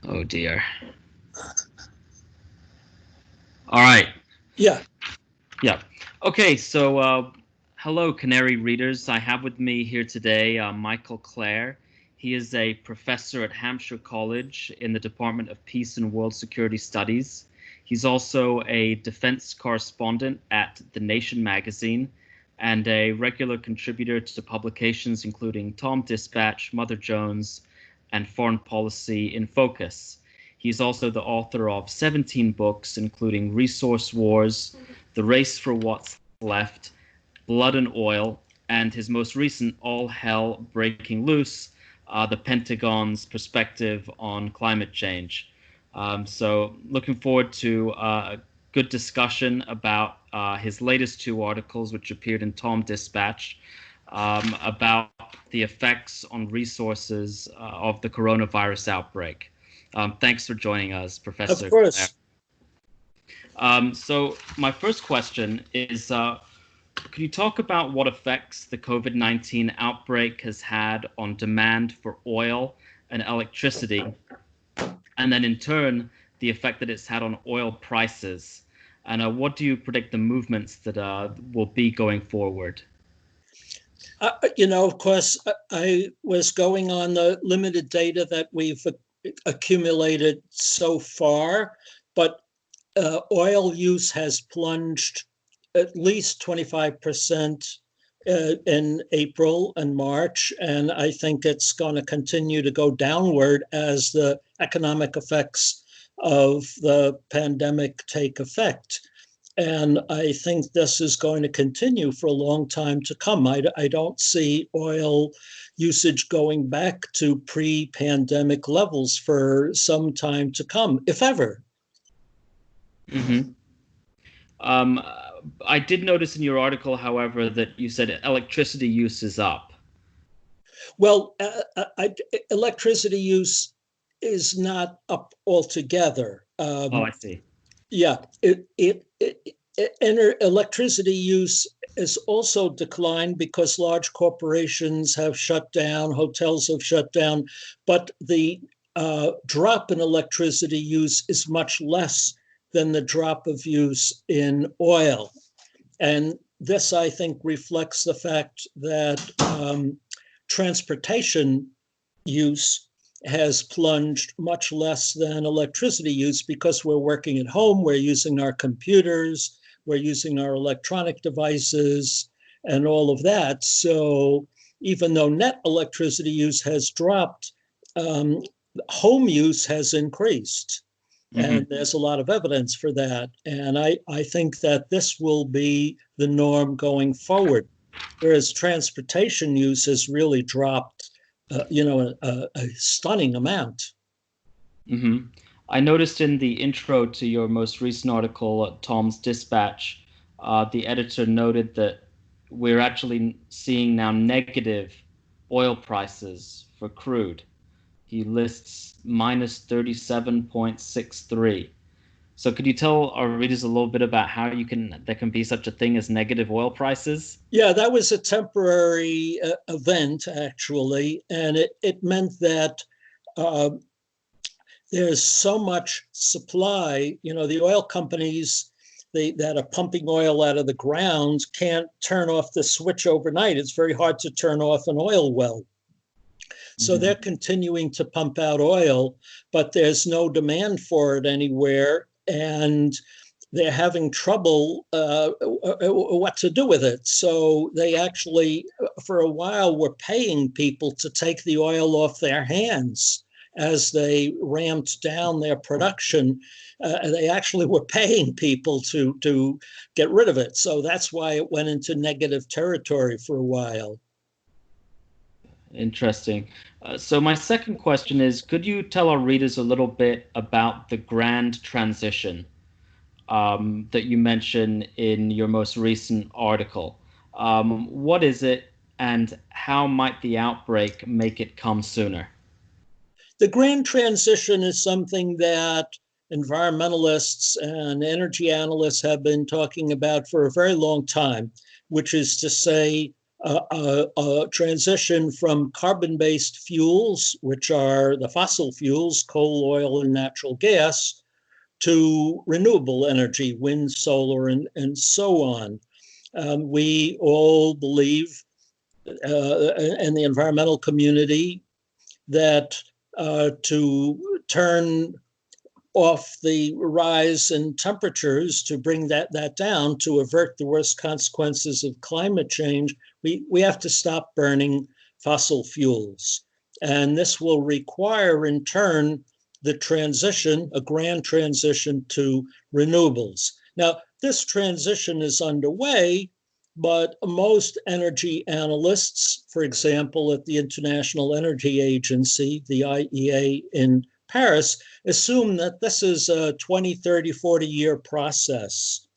Oh dear. All right. Yeah. Yeah. Okay. So, hello, Canary readers. I have with me here today Michael Klare. He is a professor at Hampshire College in the Department of Peace and World Security Studies. He's also a defense correspondent at The Nation magazine and a regular contributor to publications including Tom Dispatch, Mother Jones, and Foreign Policy in Focus. He's also the author of 17 books, including Resource Wars, The Race for What's Left, Blood and Oil, and his most recent All Hell Breaking Loose, the Pentagon's Perspective on Climate Change. Looking forward to a good discussion about his latest two articles, which appeared in Tom Dispatch, about the effects on resources of the coronavirus outbreak. Thanks for joining us, Of Professor Clare. course. So my first question is, could you talk about what effects the COVID-19 outbreak has had on demand for oil and electricity, and then in turn, the effect that it's had on oil prices? And what do you predict the movements that will be going forward? Of course, I was going on the limited data that we've accumulated so far, but oil use has plunged at least 25% in April and March, and I think it's going to continue to go downward as the economic effects of the pandemic take effect. And I think this is going to continue for a long time to come. I don't see oil usage going back to pre pandemic levels for some time to come, if ever. Mm-hmm. Um, I did notice in your article, however, that you said electricity use is up. Well, electricity use is not up altogether. Oh, I see. Yeah, electricity use has also declined because large corporations have shut down, hotels have shut down, but the drop in electricity use is much less than the drop of use in oil. And this, I think, reflects the fact that transportation use has plunged much less than electricity use because we're working at home, we're using our computers, we're using our electronic devices, and all of that. So even though net electricity use has dropped, home use has increased. And Mm-hmm. there's a lot of evidence for that. And I think that this will be the norm going forward, whereas transportation use has really dropped, a stunning amount. Mm-hmm. I noticed in the intro to your most recent article, Tom's Dispatch, the editor noted that we're actually seeing now negative oil prices for crude. He lists minus 37.63. So could you tell our readers a little bit about how there can be such a thing as negative oil prices? Yeah, that was a temporary event, actually. And it meant that uh, there's so much supply. The oil companies that are pumping oil out of the ground can't turn off the switch overnight. It's very hard to turn off an oil well. So Mm-hmm. they're continuing to pump out oil, but there's no demand for it anywhere. And they're having trouble what to do with it. So they actually, for a while, were paying people to take the oil off their hands as they ramped down their production. They actually were paying people to get rid of it. So that's why it went into negative territory for a while. Interesting. So my second question is, could you tell our readers a little bit about the grand transition that you mention in your most recent article? What is it, and how might the outbreak make it come sooner? The grand transition is something that environmentalists and energy analysts have been talking about for a very long time, which is to say, a transition from carbon-based fuels, which are the fossil fuels, coal, oil, and natural gas, to renewable energy, wind, solar, and so on. We all believe, in the environmental community, that to turn off the rise in temperatures, to bring that down, to avert the worst consequences of climate change, we have to stop burning fossil fuels. And this will require, in turn, the transition, a grand transition to renewables. Now, this transition is underway, but most energy analysts, for example, at the International Energy Agency, the IEA in Paris, assume that this is a 20, 30, 40-year process.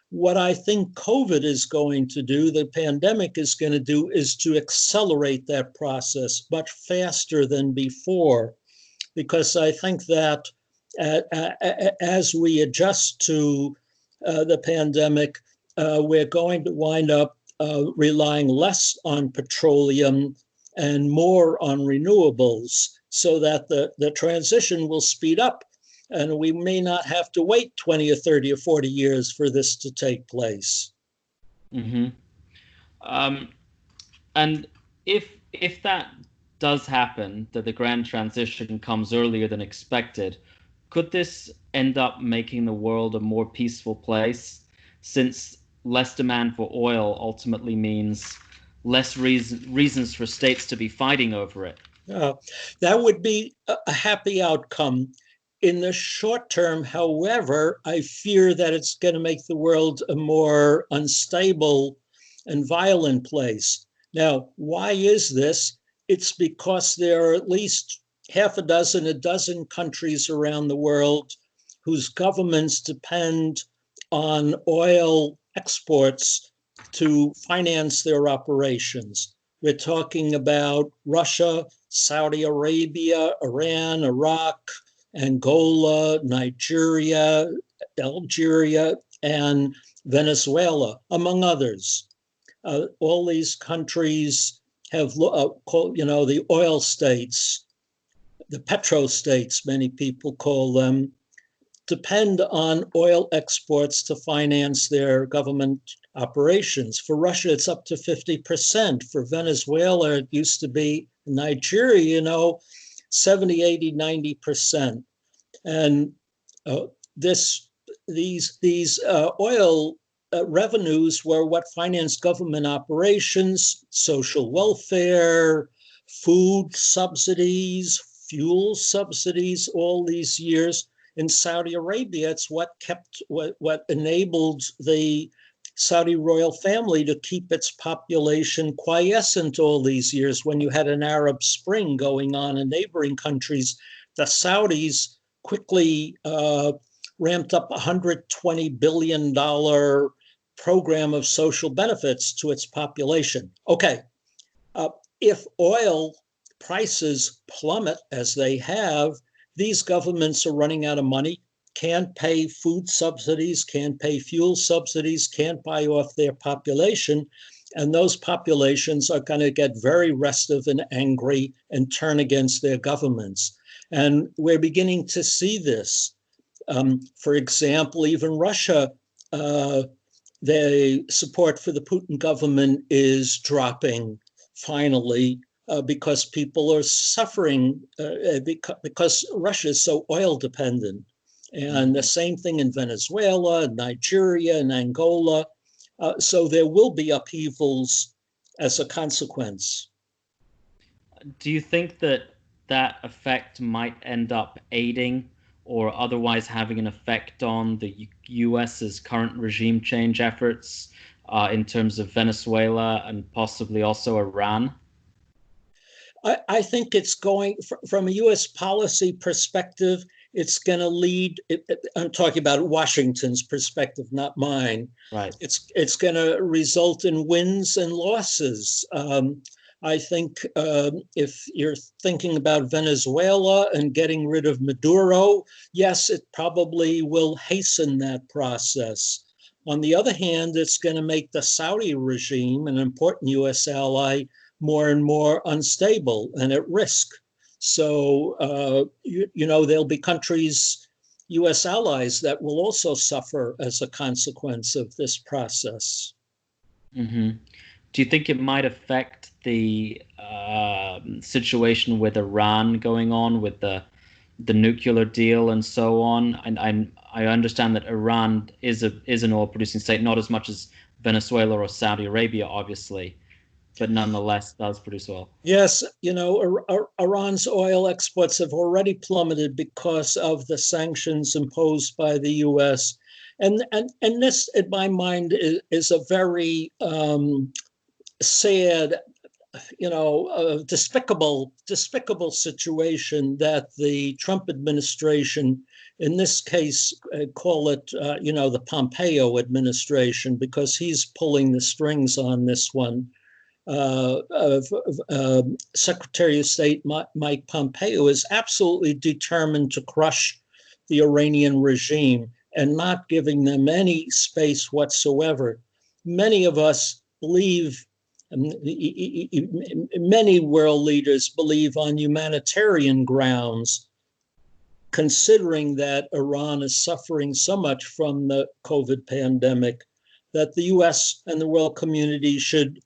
What I think COVID is going to do, the pandemic is going to do, is to accelerate that process much faster than before, because I think that as we adjust to the pandemic, we're going to wind up relying less on petroleum and more on renewables, so that the transition will speed up, and we may not have to wait 20 or 30 or 40 years for this to take place. Mm-hmm. And if that does happen, that the grand transition comes earlier than expected, could this end up making the world a more peaceful place, since less demand for oil ultimately means less reasons for states to be fighting over it? That would be a happy outcome. In the short term, however, I fear that it's going to make the world a more unstable and violent place. Now, why is this? It's because there are at least half a dozen countries around the world whose governments depend on oil exports to finance their operations. We're talking about Russia, Saudi Arabia, Iran, Iraq, Angola, Nigeria, Algeria, and Venezuela, among others. All these countries have, the oil states, the petrostates, many people call them, depend on oil exports to finance their government operations. For Russia, it's up to 50%. For Venezuela, it used to be, Nigeria, 70, 80, 90%. And these oil revenues were what financed government operations, social welfare, food subsidies, fuel subsidies, all these years. In Saudi Arabia, it's what enabled the Saudi royal family to keep its population quiescent all these years. When you had an Arab Spring going on in neighboring countries, the Saudis quickly ramped up a $120 billion program of social benefits to its population. Okay, if oil prices plummet as they have, these governments are running out of money, can't pay food subsidies, can't pay fuel subsidies, can't buy off their population. And those populations are going to get very restive and angry and turn against their governments. And we're beginning to see this. For example, even Russia, the support for the Putin government is dropping finally, because people are suffering because Russia is so oil dependent. And the same thing in Venezuela, Nigeria, and Angola. So there will be upheavals as a consequence. Do you think that that effect might end up aiding or otherwise having an effect on the US's current regime change efforts in terms of Venezuela and possibly also Iran? I think it's going, from a US policy perspective, it's going to lead, I'm talking about Washington's perspective, not mine. Right. It's going to result in wins and losses. I think if you're thinking about Venezuela and getting rid of Maduro, yes, it probably will hasten that process. On the other hand, it's going to make the Saudi regime, an important U.S. ally, more and more unstable and at risk. So, there'll be countries, U.S. allies, that will also suffer as a consequence of this process. Hmm. Do you think it might affect the situation with Iran going on with the nuclear deal and so on? And I understand that Iran is an oil producing state, not as much as Venezuela or Saudi Arabia, obviously, but nonetheless does produce oil. Yes, Iran's oil exports have already plummeted because of the sanctions imposed by the U.S. And this, in my mind, is a very sad, despicable situation that the Trump administration, in this case, call it, the Pompeo administration, because he's pulling the strings on this one. Secretary of State Mike Pompeo is absolutely determined to crush the Iranian regime and not giving them any space whatsoever. Many of us believe, many world leaders believe on humanitarian grounds, considering that Iran is suffering so much from the COVID pandemic, that the US and the world community should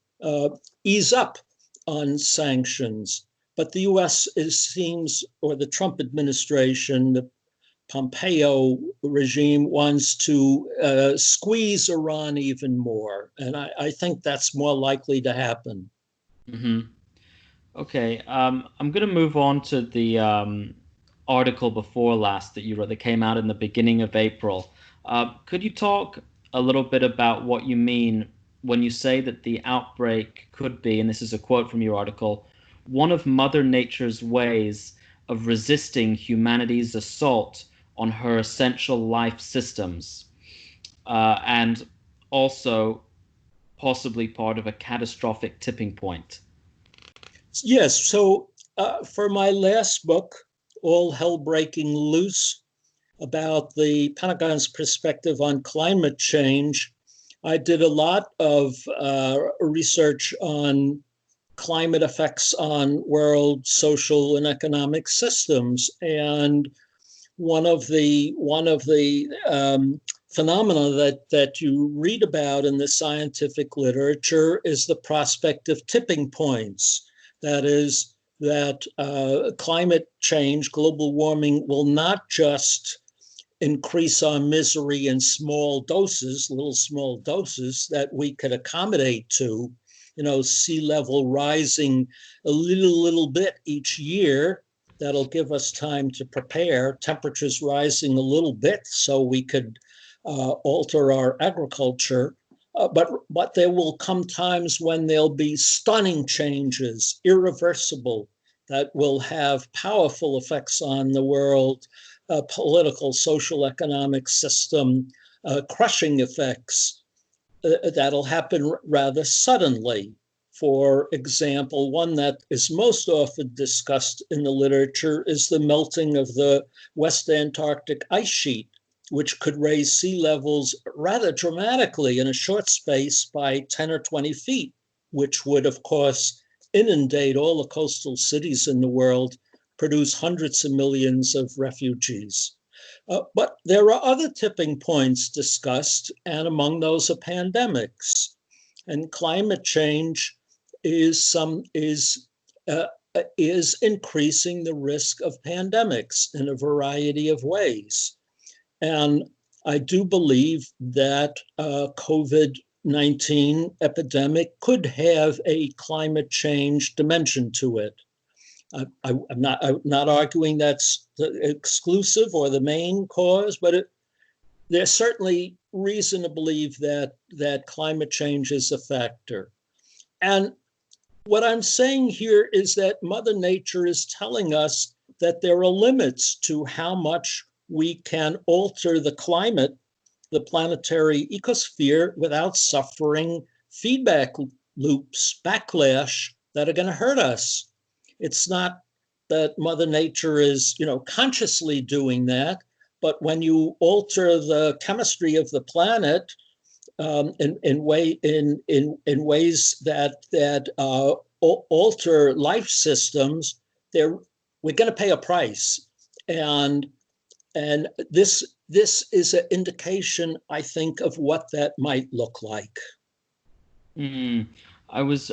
ease up on sanctions. But the US seems, or the Trump administration, the Pompeo regime wants to squeeze Iran even more. And I think that's more likely to happen. Hmm. Okay, I'm going to move on to the article before last that you wrote that came out in the beginning of April. Could you talk a little bit about what you mean when you say that the outbreak could be, and this is a quote from your article, one of Mother Nature's ways of resisting humanity's assault on her essential life systems, and also possibly part of a catastrophic tipping point? Yes, so for my last book, All Hell Breaking Loose, about the Pentagon's perspective on climate change, I did a lot of research on climate effects on world social and economic systems. And one of the phenomena that you read about in the scientific literature is the prospect of tipping points. That is, that climate change, global warming, will not just increase our misery in small doses, little small doses that we could accommodate to, sea level rising a little bit each year. That'll give us time to prepare. Temperatures rising a little bit so we could alter our agriculture. But there will come times when there'll be stunning changes, irreversible, that will have powerful effects on the world political, social, economic system, crushing effects that'll happen rather suddenly. For example, one that is most often discussed in the literature is the melting of the West Antarctic ice sheet, which could raise sea levels rather dramatically in a short space by 10 or 20 feet, which would, of course, inundate all the coastal cities in the world, produce hundreds of millions of refugees. But there are other tipping points discussed, and among those are pandemics. And climate change is uh, increasing the risk of pandemics in a variety of ways. And I do believe that COVID-19 epidemic could have a climate change dimension to it. I'm not arguing that's the exclusive or the main cause, but there's certainly reason to believe that climate change is a factor. And what I'm saying here is that Mother Nature is telling us that there are limits to how much we can alter the climate, the planetary ecosphere, without suffering feedback loops, backlash that are going to hurt us. It's not that Mother Nature is, consciously doing that, but when you alter the chemistry of the planet, in ways that alter life systems, we're going to pay a price, and this is an indication, I think, of what that might look like. Mm. I was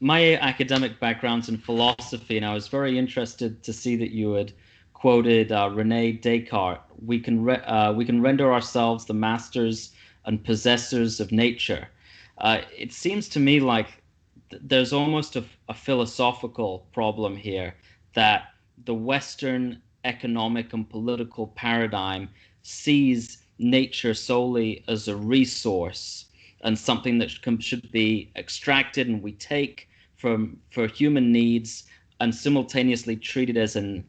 my academic background's in philosophy, and I was very interested to see that you had quoted Rene Descartes. We can render ourselves the masters and possessors of nature. It seems to me like there's almost a philosophical problem here that the Western economic and political paradigm sees nature solely as a resource and something that should be extracted and we take from for human needs and simultaneously treated as an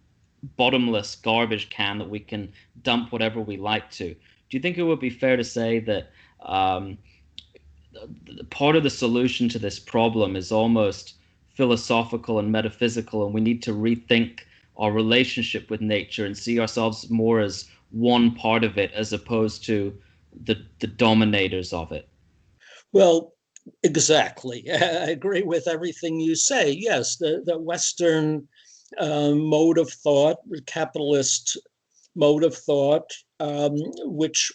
bottomless garbage can that we can dump whatever we like to. Do you think it would be fair to say that um, part of the solution to this problem is almost philosophical and metaphysical, and we need to rethink our relationship with nature and see ourselves more as one part of it as opposed to the dominators of it? Well, exactly. I agree with everything you say. Yes, the Western mode of thought, capitalist mode of thought, which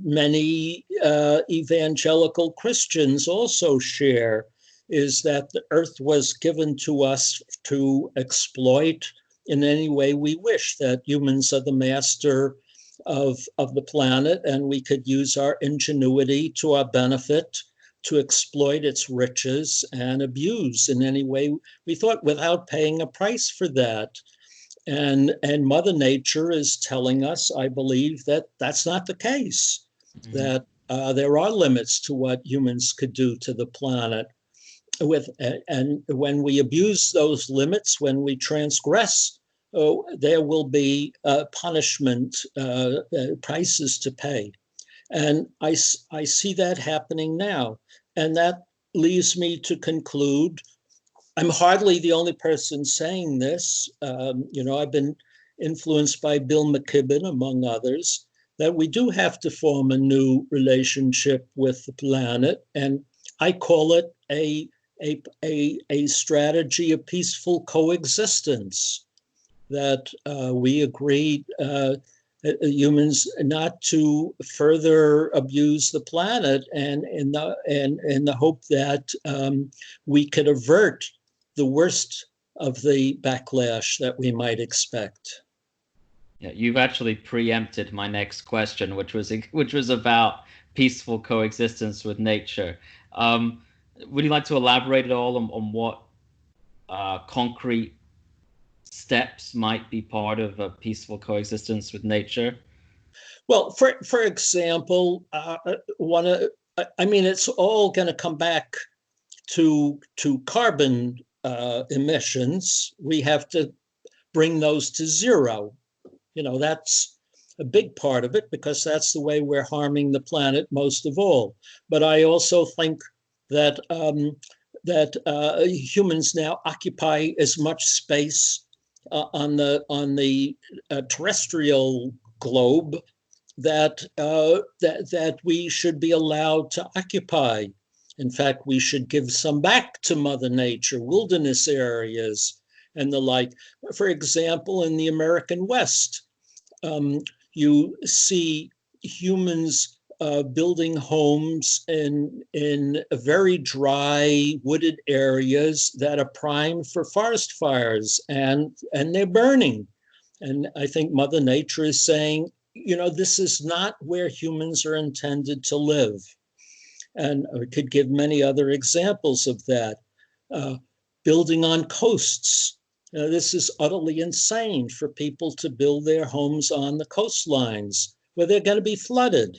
many evangelical Christians also share, is that the earth was given to us to exploit in any way we wish, that humans are the master of the planet, and we could use our ingenuity to our benefit to exploit its riches and abuse in any way we thought, without paying a price for that. And Mother Nature is telling us, I believe, that that's not the case, Mm-hmm. that there are limits to what humans could do to the planet. And when we abuse those limits, when we transgress, oh, there will be punishment, prices to pay. And I see that happening now. And that leads me to conclude, I'm hardly the only person saying this. I've been influenced by Bill McKibben, among others, that we do have to form a new relationship with the planet. And I call it a strategy of peaceful coexistence, that we agreed, humans, not to further abuse the planet, and in the hope that we could avert the worst of the backlash that we might expect. Yeah, you've actually preempted my next question, which was about peaceful coexistence with nature. Um, would you like to elaborate at all on what concrete steps might be part of a peaceful coexistence with nature? Well, for example, one I mean, it's all going to come back to carbon emissions. We have to bring those to zero. That's a big part of it, because that's the way we're harming the planet most of all. But I also think that humans now occupy as much space on the terrestrial globe that we should be allowed to occupy. In fact, we should give some back to Mother Nature, wilderness areas and the like. For example, in the American West, um, you see humans building homes in very dry wooded areas that are prime for forest fires, and they're burning. And I think Mother Nature is saying, this is not where humans are intended to live. And we could give many other examples of that. Uh, Building on coasts. This is utterly insane for people to build their homes on the coastlines where they're going to be flooded.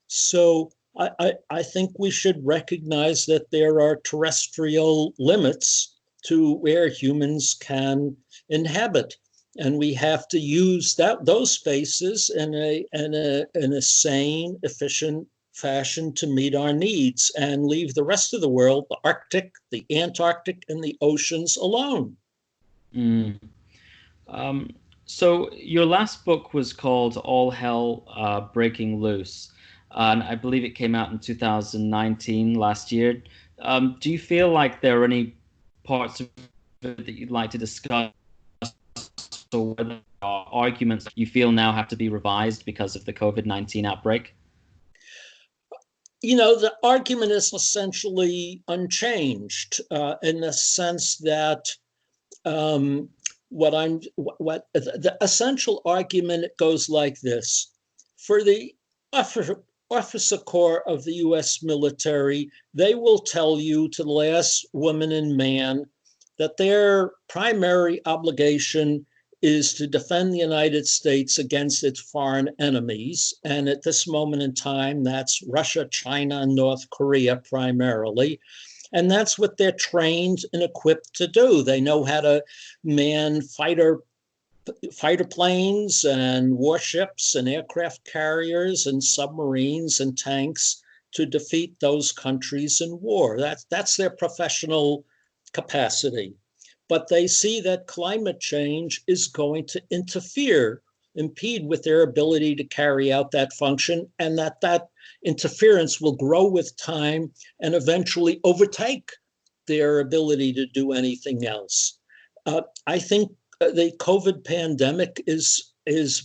So I think we should recognize that there are terrestrial limits to where humans can inhabit. And we have to use those spaces in a sane, efficient fashion to meet our needs, and leave the rest of the world, the Arctic, the Antarctic, and the oceans, alone. Mm. So your last book was called All Hell Breaking Loose. and I believe it came out in 2019, last year. Do you feel like there are any parts of it that you'd like to discuss, or whether there are arguments you feel now have to be revised because of the COVID-19 outbreak? The argument is essentially unchanged in the sense that um, what the essential argument goes like this: for the officer corps of the U.S. military, they will tell you to the last woman and man that their primary obligation is to defend the United States against its foreign enemies. And at this moment in time, that's Russia, China, and North Korea primarily. And that's what they're trained and equipped to do. They know how to man fighter planes and warships and aircraft carriers and submarines and tanks to defeat those countries in war. That's their professional capacity. But they see that climate change is going to impede with their ability to carry out that function, and that interference will grow with time and eventually overtake their ability to do anything else. I think the COVID pandemic is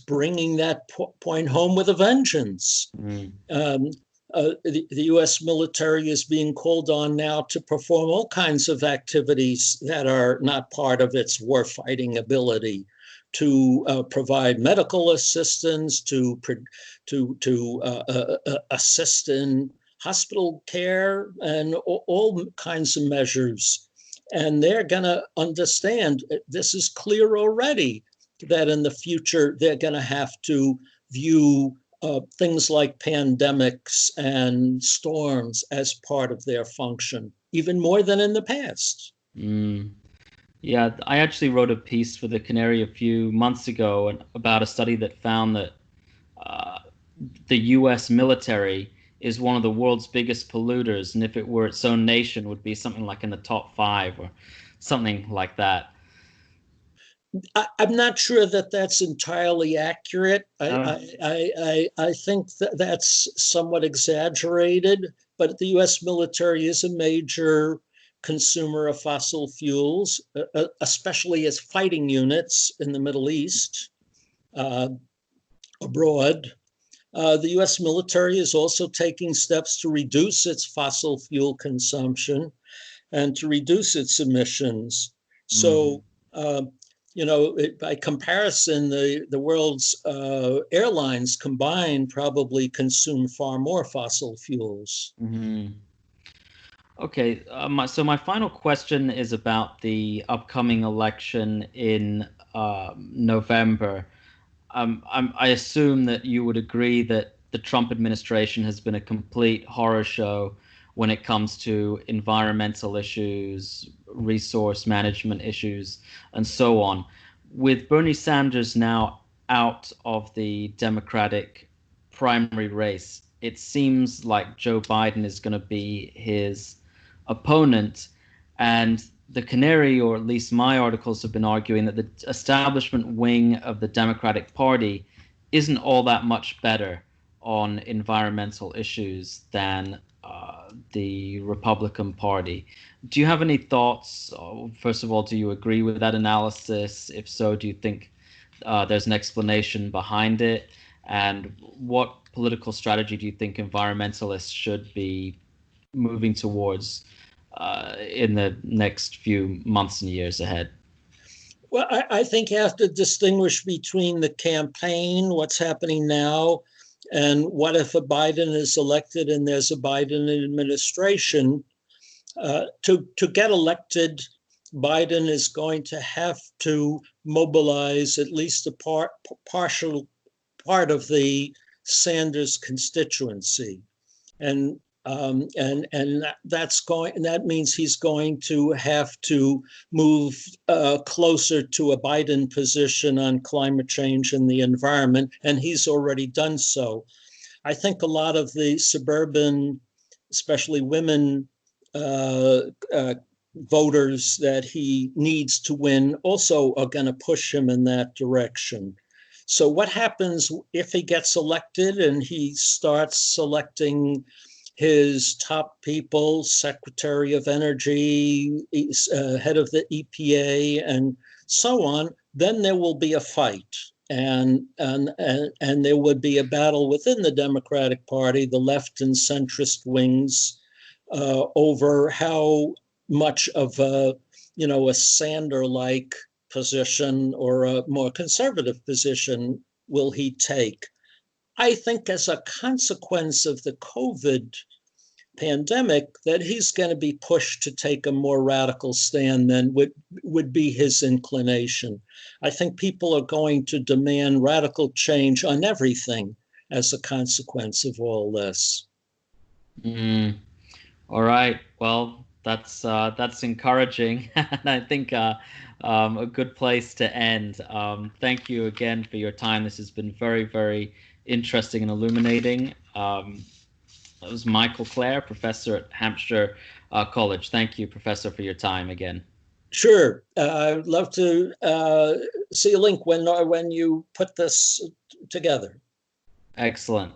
bringing that point home with a vengeance. Mm. The U.S. military is being called on now to perform all kinds of activities that are not part of its warfighting ability, to provide medical assistance, to assist in hospital care, and all kinds of measures. And they're going to understand, this is clear already, that in the future they're going to have to view things like pandemics and storms as part of their function, even more than in the past. Mm. Yeah, I actually wrote a piece for the Canary a few months ago about a study that found that uh, the U.S. military is one of the world's biggest polluters, and if it were its own nation, would be something like in the top five or something like that. I'm not sure that that's entirely accurate. Uh, I think that that's somewhat exaggerated, but the U.S. military is a major consumer of fossil fuels, especially as fighting units in the Middle East, uh, abroad. The U.S. military is also taking steps to reduce its fossil fuel consumption and to reduce its emissions. mm, So, by comparison, the world's airlines combined probably consume far more fossil fuels. mhm. Okay, so my final question is about the upcoming election in November. I assume that you would agree that the Trump administration has been a complete horror show when it comes to environmental issues, resource management issues, and so on. With Bernie Sanders now out of the Democratic primary race, it seems like Joe Biden is going to be his opponent. And the Canary, or at least my articles, have been arguing that the establishment wing of the Democratic Party isn't all that much better on environmental issues than the Republican Party. Do you have any thoughts? First of all, do you agree with that analysis? If so, do you think there's an explanation behind it? And what political strategy do you think environmentalists should be moving towards in the next few months and years ahead? Well, I think you have to distinguish between the campaign, what's happening now, and what if a Biden is elected and there's a Biden administration. To get elected, Biden is going to have to mobilize at least a partial part of the Sanders constituency, and that means he's going to have to move closer to a Biden position on climate change and the environment, and he's already done so. I think a lot of the suburban, especially women, uh, uh, voters that he needs to win also are going to push him in that direction. So what happens if he gets elected and he starts selecting his top people, Secretary of Energy, head of the EPA, and so on? Then there will be a fight. And there would be a battle within the Democratic Party, the left and centrist wings, over how much of a Sander-like position or a more conservative position will he take. I think as a consequence of the COVID pandemic that he's going to be pushed to take a more radical stand than would be his inclination. I think people are going to demand radical change on everything as a consequence of all this. Mm. All right. Well, that's encouraging, and I think a good place to end. Thank you again for your time. This has been very, very interesting and illuminating. That was Michael Klare, professor at Hampshire College. Thank you, professor, for your time again. Sure, I'd love to see a link when you put this together. Excellent.